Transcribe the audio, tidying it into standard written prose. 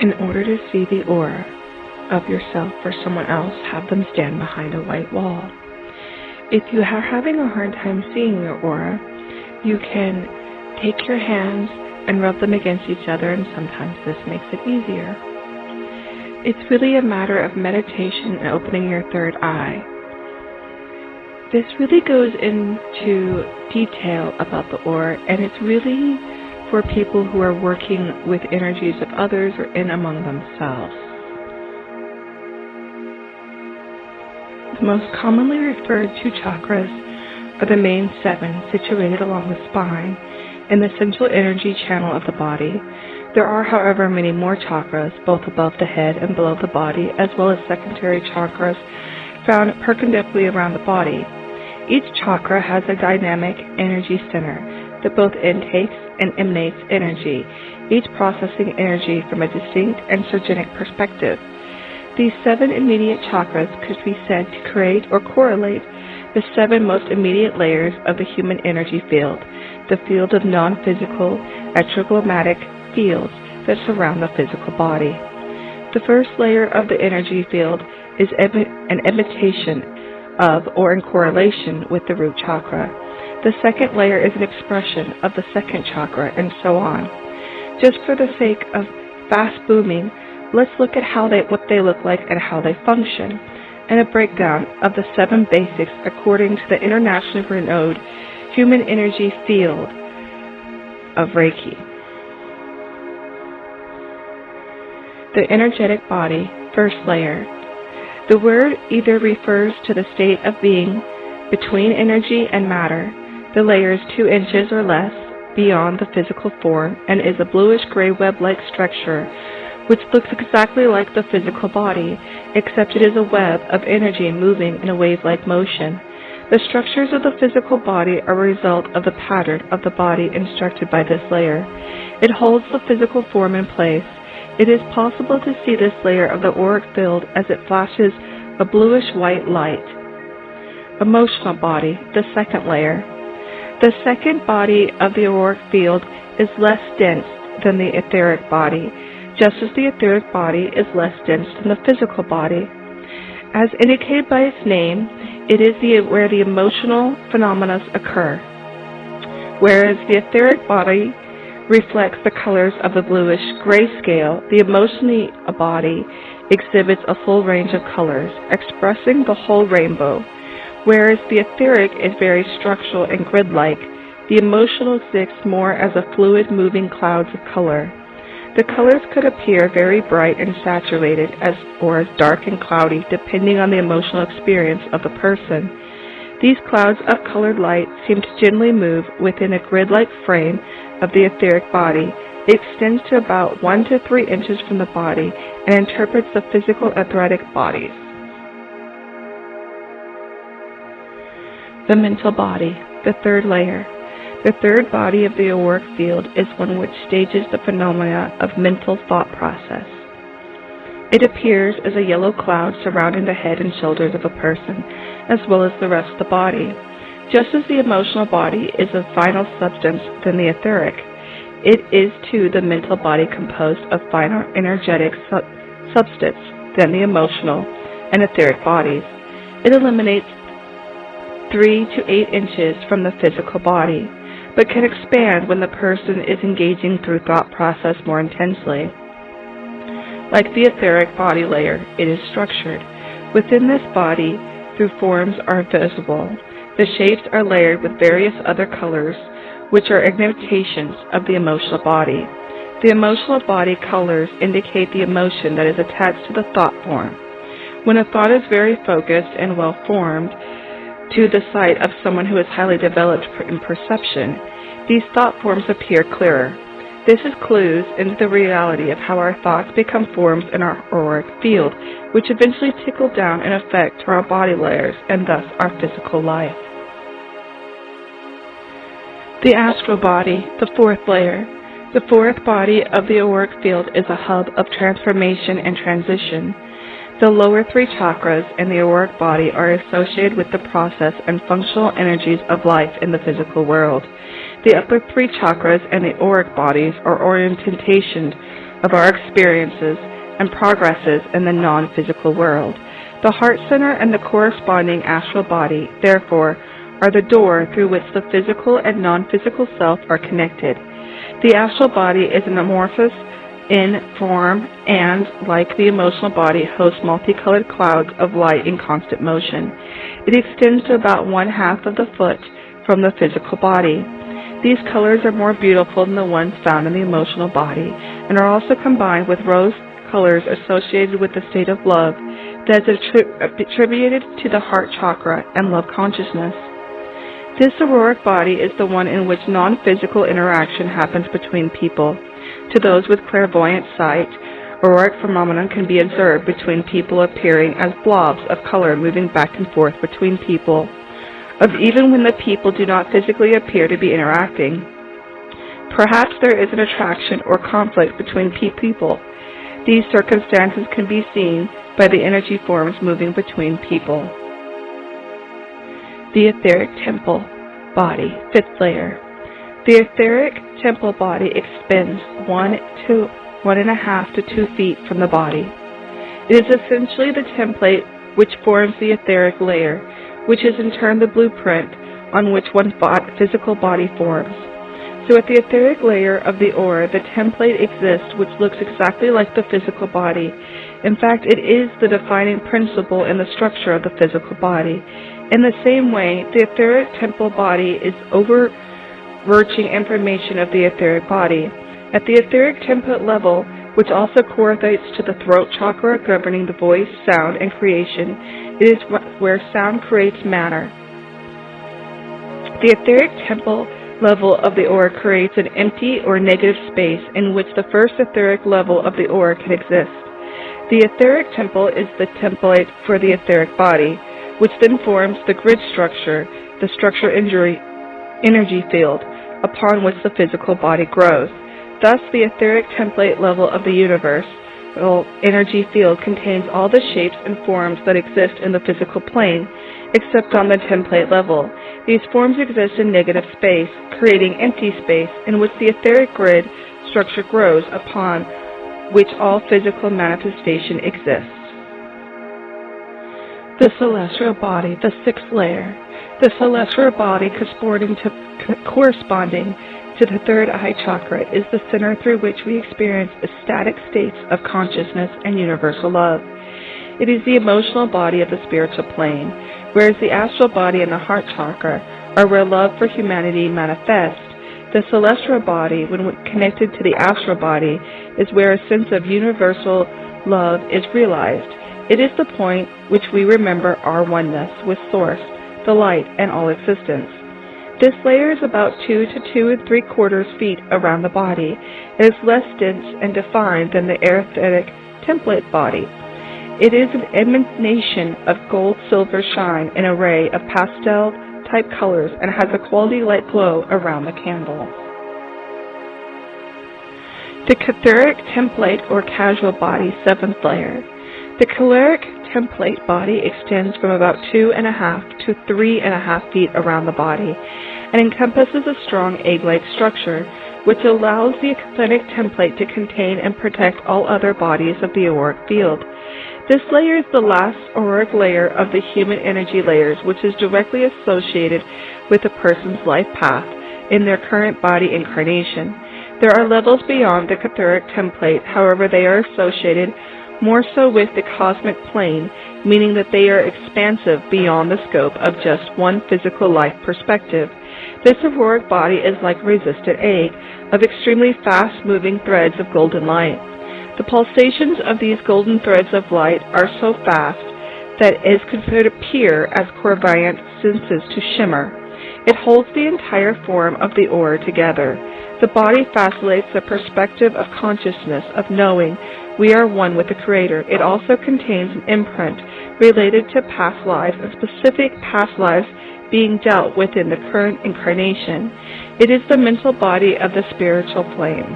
In order to see the aura of yourself or someone else, have them stand behind a white wall. If you are having a hard time seeing your aura, you can take your hands and rub them against each other, and sometimes this makes it easier. It's really a matter of meditation and opening your third eye. This really goes into detail about the aura, and it's really for people who are working with energies of others or in among themselves. The most commonly referred to chakras are the main 7 situated along the spine in the central energy channel of the body. There are, however, many more chakras, both above the head and below the body, as well as secondary chakras found perpendicularly around the body. Each chakra has a dynamic energy center that both intakes and emanates energy, each processing energy from a distinct and synergetic perspective. These 7 immediate chakras could be said to create or correlate the 7 most immediate layers of the human energy field, the field of non-physical, electromagnetic fields that surround the physical body. The first layer of the energy field is an imitation of or in correlation with the root chakra. The second layer is an expression of the second chakra, and so on. Just for the sake of fast booming, let's look at what they look like and how they function, and a breakdown of the 7 basics according to the internationally renowned human energy field of Reiki. The energetic body, first layer. The word either refers to the state of being between energy and matter. The layer is 2 inches or less beyond the physical form and is a bluish-gray web-like structure which looks exactly like the physical body, except it is a web of energy moving in a wave-like motion. The structures of the physical body are a result of the pattern of the body instructed by this layer. It holds the physical form in place. It is possible to see this layer of the auric field as it flashes a bluish-white light. Emotional body, the second layer. The second body of the auric field is less dense than the etheric body, just as the etheric body is less dense than the physical body. As indicated by its name, it is where the emotional phenomena occur, whereas the etheric body reflects the colors of the bluish gray scale. The emotional body exhibits a full range of colors, expressing the whole rainbow. Whereas the etheric is very structural and grid-like, the emotional exists more as a fluid moving clouds of color. The colors could appear very bright and saturated or as dark and cloudy, depending on the emotional experience of the person. These clouds of colored light seem to generally move within a grid-like frame of the etheric body. It extends to about 1 to 3 inches from the body and interprets the physical etheric bodies. The mental body, the third layer. The third body of the auric field is one which stages the phenomena of mental thought process. It appears as a yellow cloud surrounding the head and shoulders of a person, as well as the rest of the body. Just as the emotional body is a finer substance than the etheric, it is too the mental body composed of finer energetic substance than the emotional and etheric bodies. It eliminates 3 to 8 inches from the physical body, but can expand when the person is engaging through thought process more intensely. Like the etheric body layer, it is structured. Within this body, through forms are visible. The shapes are layered with various other colors, which are imitations of the emotional body. The emotional body colors indicate the emotion that is attached to the thought form. When a thought is very focused and well formed, to the sight of someone who is highly developed in perception, these thought forms appear clearer. This is clues into the reality of how our thoughts become forms in our auric field, which eventually trickle down and affect our body layers and thus our physical life. The astral body, the fourth layer. The fourth body of the auric field is a hub of transformation and transition. The lower 3 chakras in the auric body are associated with the process and functional energies of life in the physical world. The upper 3 chakras and the auric bodies are orientations of our experiences and progresses in the non-physical world. The heart center and the corresponding astral body, therefore, are the door through which the physical and non-physical self are connected. The astral body is an amorphous in form and, like the emotional body, hosts multicolored clouds of light in constant motion. It extends to about 1/2 of the foot from the physical body. These colors are more beautiful than the ones found in the emotional body and are also combined with rose colors associated with the state of love that is attributed to the heart chakra and love consciousness. This auroric body is the one in which non-physical interaction happens between people. To those with clairvoyant sight, auroric phenomenon can be observed between people appearing as blobs of color moving back and forth between people, even when the people do not physically appear to be interacting. Perhaps there is an attraction or conflict between people. These circumstances can be seen by the energy forms moving between people. The etheric temple body, 5th layer. The etheric temple body extends 1 to 1.5 to 2 feet from the body. It is essentially the template which forms the etheric layer, which is in turn the blueprint on which one's physical body forms. So at the etheric layer of the aura, the template exists which looks exactly like the physical body. In fact, it is the defining principle in the structure of the physical body. In the same way, the etheric temple body is overarching information of the etheric body. At the etheric template level, which also correlates to the throat chakra governing the voice, sound, and creation, it is where sound creates matter. The etheric temple level of the aura creates an empty or negative space in which the first etheric level of the aura can exist. The etheric temple is the template for the etheric body, which then forms the grid structure, the structure energy field, upon which the physical body grows. Thus, the etheric template level of the universal energy field contains all the shapes and forms that exist in the physical plane, except on the template level. These forms exist in negative space, creating empty space in which the etheric grid structure grows, upon which all physical manifestation exists. The celestial body, the 6th layer. The celestial body corresponding to the 3rd eye chakra is the center through which we experience ecstatic states of consciousness and universal love. It is the emotional body of the spiritual plane, whereas the astral body and the heart chakra are where love for humanity manifests. The celestial body, when connected to the astral body, is where a sense of universal love is realized. It is the point which we remember our oneness with Source, the light, and all existence. This layer is about 2 to 2 3/4 feet around the body. It is less dense and defined than the etheric template body. It is an emanation of gold-silver shine, an array of pastel-type colors, and has a quality light glow around the candle. The etheric template or casual body, 7th layer. The etheric template body extends from about 2.5 to 3.5 feet around the body and encompasses a strong egg-like structure which allows the etheric template to contain and protect all other bodies of the auric field. This layer is the last auric layer of the human energy layers, which is directly associated with a person's life path in their current body incarnation. There are levels beyond the etheric template, however they are associated more so with the cosmic plane, meaning that they are expansive beyond the scope of just one physical life perspective. This auroric body is like a resistant egg of extremely fast-moving threads of golden light. The pulsations of these golden threads of light are so fast that it could appear as clairvoyant senses to shimmer. It holds the entire form of the aura together. The body facilitates the perspective of consciousness, of knowing we are one with the Creator. It also contains an imprint related to past lives and specific past lives being dealt with in the current incarnation. It is the mental body of the spiritual flame.